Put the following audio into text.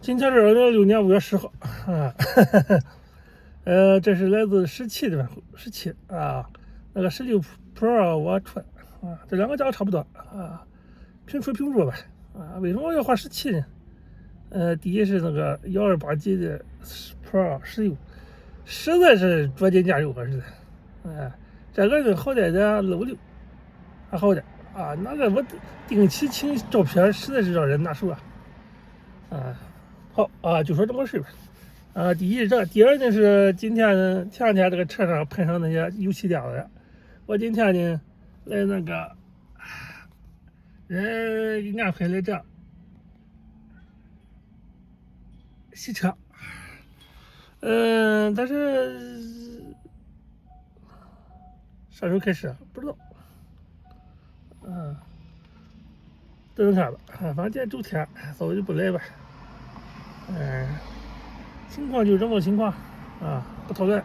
今天是2006年5月10号啊，这是来自17的17啊，那个16 Pro 我出来啊，这两个价格差不多啊，平出吧啊。为什么要换17呢？第一是那个128G 的 Pro 16，实在是捉襟见肘，是的，这个人好歹的66还好点啊，那个我定期清照片实在是让人难受啊。好啊，就说这么事吧。第一这，第二呢是前两天这个车上喷上那些油漆垫子，我今天呢来那个人安排来这洗车，但是啥时候开始不知道，等等看吧，反正今天周天，早就不来吧，情况就这么情况啊，不讨论。